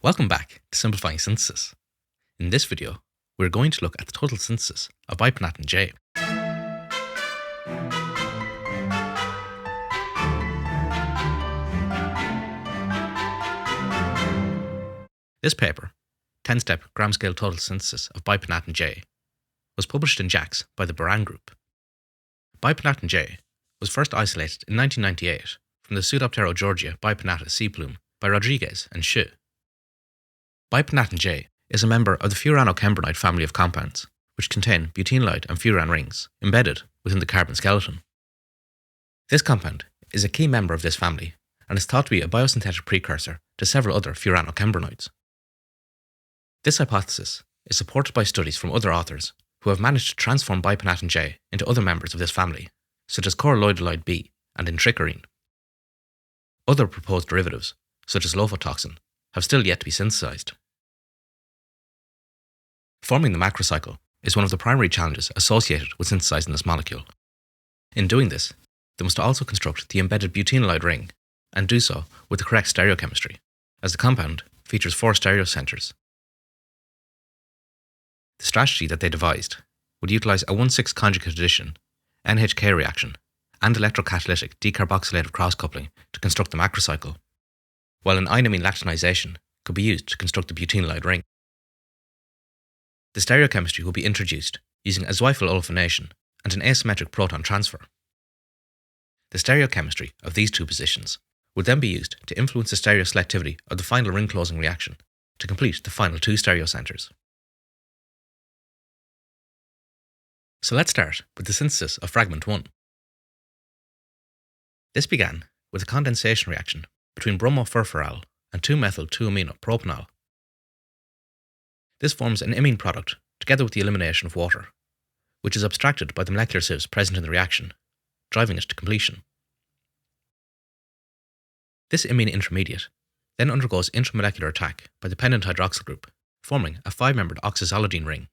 Welcome back to Simplifying Synthesis. In this video, we're going to look at the total synthesis of Bipinnatin J. This paper, 10-step gram-scale total synthesis of Bipinnatin J, was published in JACS by the Baran group. Bipinnatin J was first isolated in 1998 from the Pseudopterogeorgia bipinnata C plume by Rodriguez and Xu. Bipinnatin J is a member of the furanocembronide family of compounds, which contain butenolide and furan rings embedded within the carbon skeleton. This compound is a key member of this family and is thought to be a biosynthetic precursor to several other furanocembronides. This hypothesis is supported by studies from other authors who have managed to transform Bipinnatin J into other members of this family, such as Coralloidolide B and Intricarene. Other proposed derivatives, such as lophotoxin, have still yet to be synthesized. Forming the macrocycle is one of the primary challenges associated with synthesizing this molecule. In doing this, they must also construct the embedded butenolide ring, and do so with the correct stereochemistry, as the compound features 4 stereocenters. The strategy that they devised would utilize a 1,6 conjugate addition, NHK reaction, and electrocatalytic decarboxylative cross-coupling to construct the macrocycle, while an Ynamine Lactonization could be used to construct the butenolide ring. The stereochemistry will be introduced using a Zweifel Olefination and an asymmetric proton transfer. The stereochemistry of these two positions would then be used to influence the stereoselectivity of the final ring closing reaction to complete the final 2 stereocenters. So let's start with the synthesis of Fragment 1. This began with a condensation reaction between bromofurfural and 2-methyl-2-aminopropanol. This forms an imine product together with the elimination of water, which is abstracted by the molecular sieves present in the reaction, driving it to completion. This imine intermediate then undergoes intramolecular attack by the pendant hydroxyl group, forming a 5-membered oxazolidine ring.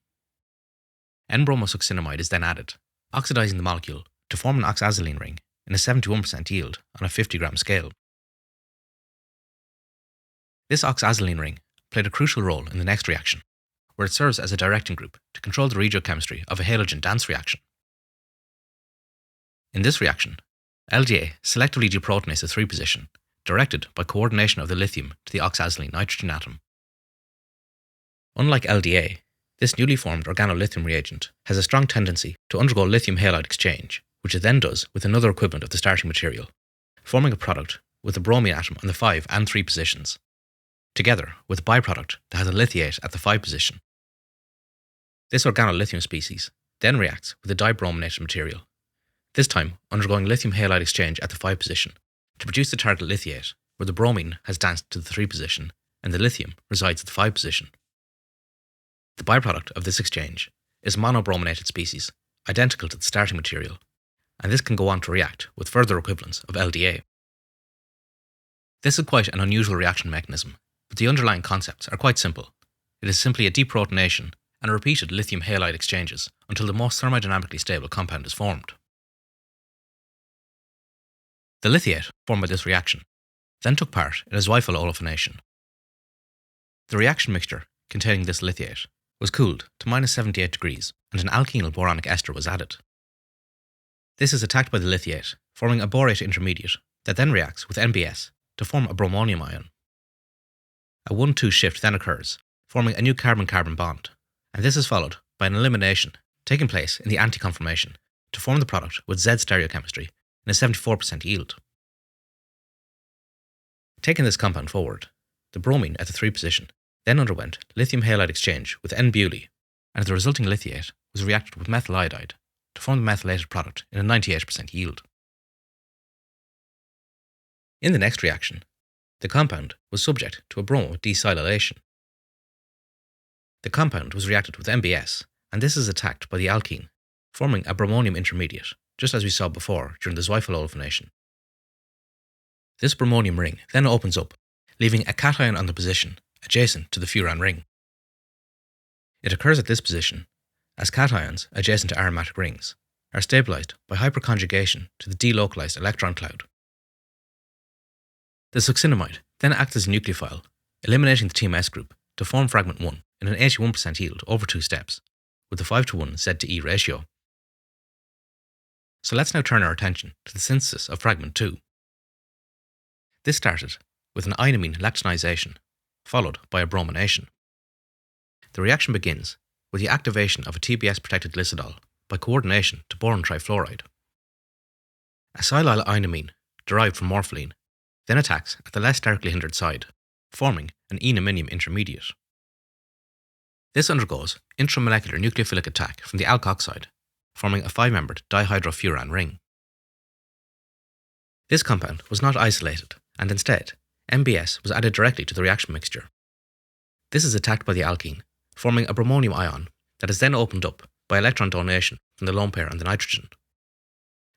N-bromosuccinimide is then added, oxidizing the molecule to form an oxazolene ring in a 71% yield on a 50-gram scale. This oxazolene ring played a crucial role in the next reaction, where it serves as a directing group to control the regiochemistry of a halogen dance reaction. In this reaction, LDA selectively deprotonates the 3 position, directed by coordination of the lithium to the oxazolene nitrogen atom. Unlike LDA, this newly formed organolithium reagent has a strong tendency to undergo lithium halide exchange, which it then does with another equivalent of the starting material, forming a product with a bromine atom on the 5 and 3 positions, together with a byproduct that has a lithiate at the 5 position. This organolithium species then reacts with a dibrominated material, this time undergoing lithium halide exchange at the 5 position to produce the target lithiate, where the bromine has danced to the 3 position and the lithium resides at the 5 position. The byproduct of this exchange is monobrominated species, identical to the starting material, and this can go on to react with further equivalents of LDA. This is quite an unusual reaction mechanism, but the underlying concepts are quite simple. It is simply a deprotonation and repeated lithium halide exchanges until the most thermodynamically stable compound is formed. The lithiate formed by this reaction then took part in a Zweifel Olefination. The reaction mixture containing this lithiate was cooled to -78 degrees and an alkenyl boronic ester was added. This is attacked by the lithiate, forming a borate intermediate that then reacts with NBS to form a bromonium ion. A 1,2 shift then occurs, forming a new carbon-carbon bond, and this is followed by an elimination taking place in the anticonformation to form the product with Z stereochemistry in a 74% yield. Taking this compound forward, the bromine at the 3 position then underwent lithium halide exchange with N-butene, and the resulting lithiate was reacted with methyl iodide to form the methylated product in a 98% yield. In the next reaction, the compound was subject to a bromo-desilylation. The compound was reacted with MBS, and this is attacked by the alkene, forming a bromonium intermediate, just as we saw before during the Zweifel Olefination. This bromonium ring then opens up, leaving a cation on the position adjacent to the furan ring. It occurs at this position as cations adjacent to aromatic rings are stabilized by hyperconjugation to the delocalized electron cloud. The succinimide then acts as a nucleophile eliminating the TMS group to form fragment 1 in an 81% yield over 2 steps, with a 5:1 Z/E ratio. So let's now turn our attention to the synthesis of fragment 2. This started with an Ynamine Lactonization, followed by a bromination. The reaction begins with the activation of a TBS-protected glycidol by coordination to boron trifluoride. A silyl Ynamine, derived from morpholine, then attacks at the less sterically hindered side, forming an Ynaminium intermediate. This undergoes intramolecular nucleophilic attack from the alkoxide, forming a 5-membered dihydrofuran ring. This compound was not isolated, and instead, MbS was added directly to the reaction mixture. This is attacked by the alkene, forming a bromonium ion that is then opened up by electron donation from the lone pair and the nitrogen.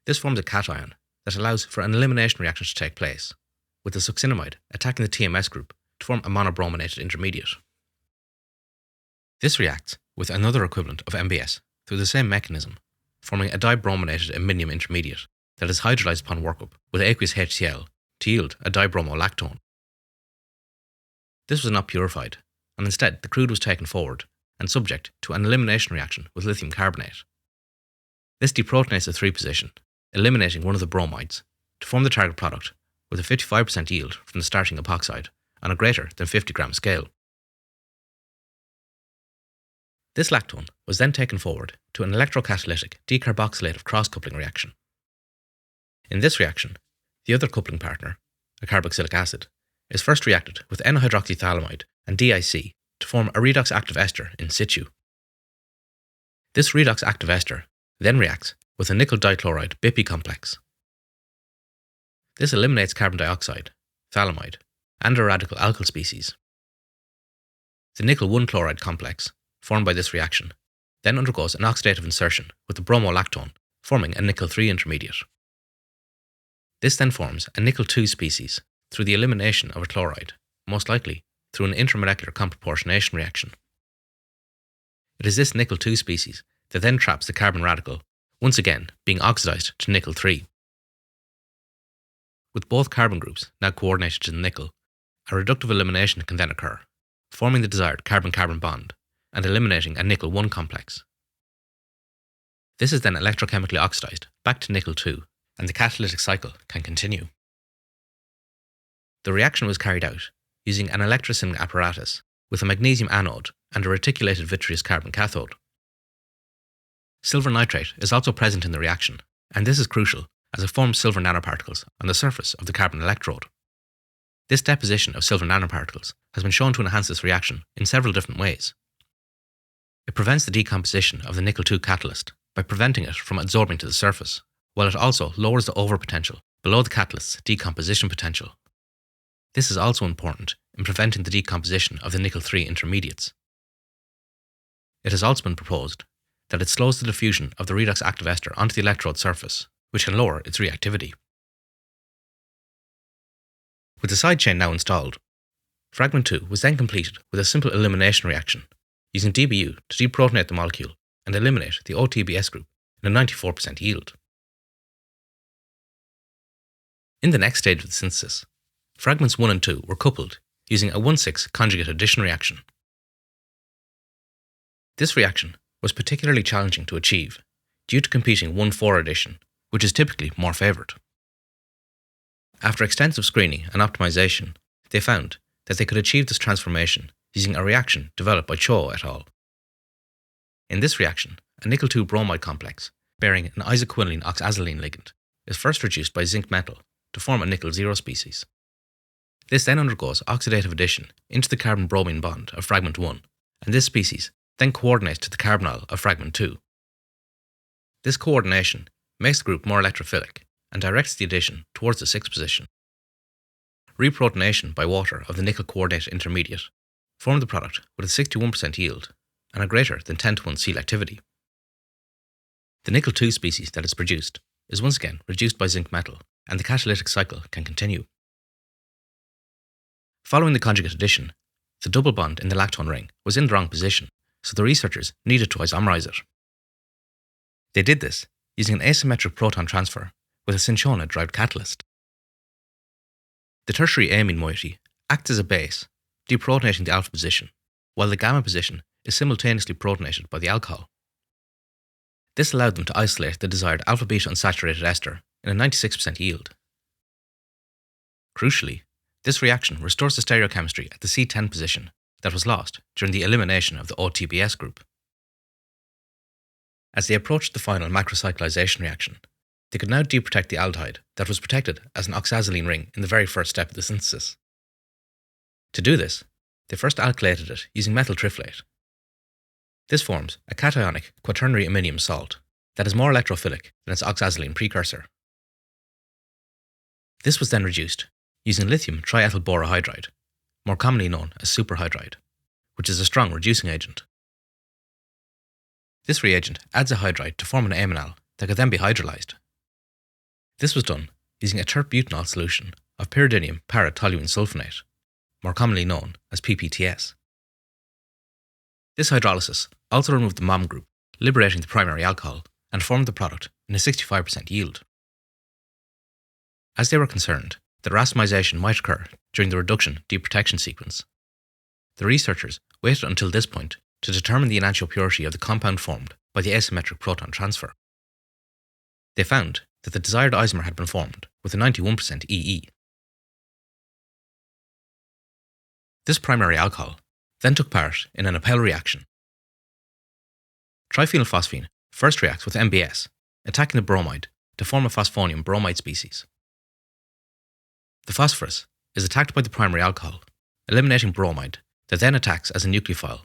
This forms a cation that allows for an elimination reaction to take place, with the succinimide attacking the TMS group to form a monobrominated intermediate. This reacts with another equivalent of MbS through the same mechanism, forming a dibrominated iminium intermediate that is hydrolyzed upon workup with aqueous HCl to yield a dibromolactone. This was not purified, and instead the crude was taken forward and subject to an elimination reaction with lithium carbonate. This deprotonates the 3 position, eliminating one of the bromides, to form the target product with a 55% yield from the starting epoxide on a greater than 50 gram scale. This lactone was then taken forward to an electrocatalytic decarboxylative cross-coupling reaction. In this reaction, the other coupling partner, a carboxylic acid, is first reacted with N-hydroxyphthalimide and DIC to form a redox active ester in situ. This redox active ester then reacts with a nickel dichloride Bipi complex. This eliminates carbon dioxide, phthalimide, and a radical alkyl species. The nickel 1-chloride complex, formed by this reaction, then undergoes an oxidative insertion with the bromolactone, forming a nickel 3 intermediate. This then forms a nickel 2 species through the elimination of a chloride, most likely through an intramolecular comproportionation reaction. It is this nickel 2 species that then traps the carbon radical, once again being oxidized to nickel 3. With both carbon groups now coordinated to the nickel, a reductive elimination can then occur, forming the desired carbon-carbon bond and eliminating a nickel 1 complex. This is then electrochemically oxidized back to nickel 2, and the catalytic cycle can continue. The reaction was carried out using an electrolytic apparatus with a magnesium anode and a reticulated vitreous carbon cathode. Silver nitrate is also present in the reaction, and this is crucial as it forms silver nanoparticles on the surface of the carbon electrode. This deposition of silver nanoparticles has been shown to enhance this reaction in several different ways. It prevents the decomposition of the nickel 2 catalyst by preventing it from adsorbing to the surface, while it also lowers the overpotential below the catalyst's decomposition potential. This is also important in preventing the decomposition of the nickel 3 intermediates. It has also been proposed that it slows the diffusion of the redox active ester onto the electrode surface, which can lower its reactivity. With the side chain now installed, fragment 2 was then completed with a simple elimination reaction, using DBU to deprotonate the molecule and eliminate the OTBS group in a 94% yield. In the next stage of the synthesis, fragments 1 and 2 were coupled using a 1,6 conjugate addition reaction. This reaction was particularly challenging to achieve due to competing 1,4 addition, which is typically more favoured. After extensive screening and optimization, they found that they could achieve this transformation using a reaction developed by Cho et al. In this reaction, a nickel 2 bromide complex bearing an isoquinoline oxazolene ligand is first reduced by zinc metal to form a nickel 0 species. This then undergoes oxidative addition into the carbon-bromine bond of fragment 1, and this species then coordinates to the carbonyl of fragment 2. This coordination makes the group more electrophilic and directs the addition towards the 6th position. Reprotonation by water of the nickel-coordinated intermediate formed the product with a 61% yield and a greater than 10:1 selectivity. The nickel 2 species that is produced is once again reduced by zinc metal, and the catalytic cycle can continue. Following the conjugate addition, the double bond in the lactone ring was in the wrong position, so the researchers needed to isomerize it. They did this using an asymmetric proton transfer with a cinchona-derived catalyst. The tertiary amine moiety acts as a base deprotonating the alpha position, while the gamma position is simultaneously protonated by the alcohol. This allowed them to isolate the desired alpha-beta unsaturated ester in a 96% yield. Crucially, this reaction restores the stereochemistry at the C10 position that was lost during the elimination of the OTBS group. As they approached the final macrocyclization reaction, they could now deprotect the aldehyde that was protected as an oxazolene ring in the very first step of the synthesis. To do this, they first alkylated it using methyl triflate. This forms a cationic quaternary iminium salt that is more electrophilic than its oxazolene precursor. This was then reduced using lithium triethyl borohydride, more commonly known as superhydride, which is a strong reducing agent. This reagent adds a hydride to form an aminal that could then be hydrolyzed. This was done using a terp-butanol solution of pyridinium para-toluene sulfonate, more commonly known as PPTS. This hydrolysis also removed the MOM group, liberating the primary alcohol, and formed the product in a 65% yield. As they were concerned that racemization might occur during the reduction deprotection sequence, the researchers waited until this point to determine the enantiopurity of the compound formed by the asymmetric proton transfer. They found that the desired isomer had been formed with a 91% EE. This primary alcohol then took part in an Appel reaction. Triphenylphosphine first reacts with MBS, attacking the bromide to form a phosphonium bromide species. The phosphorus is attacked by the primary alcohol, eliminating bromide that then attacks as a nucleophile,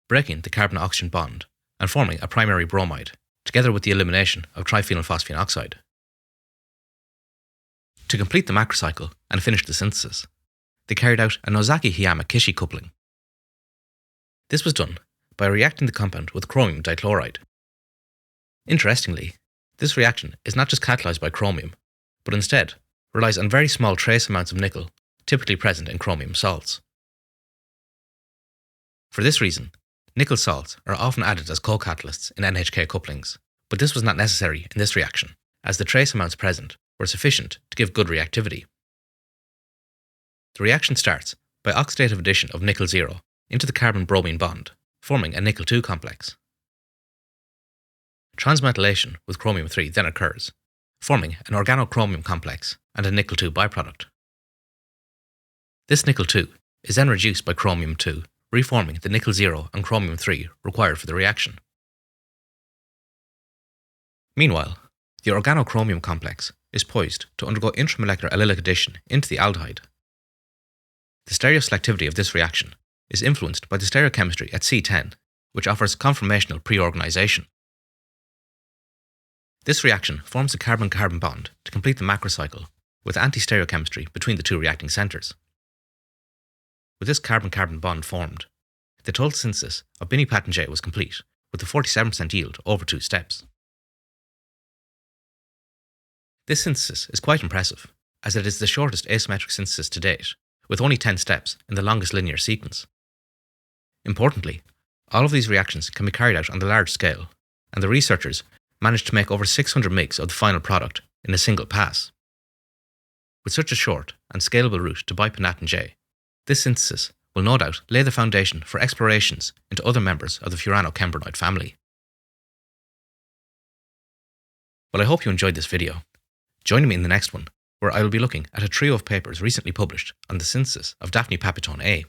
breaking the carbon-oxygen bond and forming a primary bromide, together with the elimination of triphenylphosphine oxide. To complete the macrocycle and finish the synthesis, they carried out a Nozaki-Hiyama-Kishi coupling. This was done by reacting the compound with chromium dichloride. Interestingly, this reaction is not just catalyzed by chromium, but instead relies on very small trace amounts of nickel typically present in chromium salts. For this reason, nickel salts are often added as co-catalysts in NHK couplings, but this was not necessary in this reaction, as the trace amounts present were sufficient to give good reactivity. The reaction starts by oxidative addition of nickel 0 into the carbon-bromine bond, forming a nickel 2 complex. Transmetallation with chromium 3 then occurs, forming an organochromium complex and a nickel 2 byproduct. This nickel 2 is then reduced by chromium 2, reforming the nickel 0 and chromium 3 required for the reaction. Meanwhile, the organochromium complex is poised to undergo intramolecular allylic addition into the aldehyde. The stereoselectivity of this reaction is influenced by the stereochemistry at C10, which offers conformational pre-organization. This reaction forms a carbon-carbon bond to complete the macrocycle with anti-stereochemistry between the two reacting centers. With this carbon-carbon bond formed, the total synthesis of Bipinnatin J was complete, with a 47% yield over 2 steps. This synthesis is quite impressive, as it is the shortest asymmetric synthesis to date, with only 10 steps in the longest linear sequence. Importantly, all of these reactions can be carried out on the large scale, and the researchers managed to make over 600 mg of the final product in a single pass. With such a short and scalable route to Bipinnatin J, this synthesis will no doubt lay the foundation for explorations into other members of the furanochembranoid family. Well, I hope you enjoyed this video. Join me in the next one, where I will be looking at a trio of papers recently published on the synthesis of Daphne Papitone A.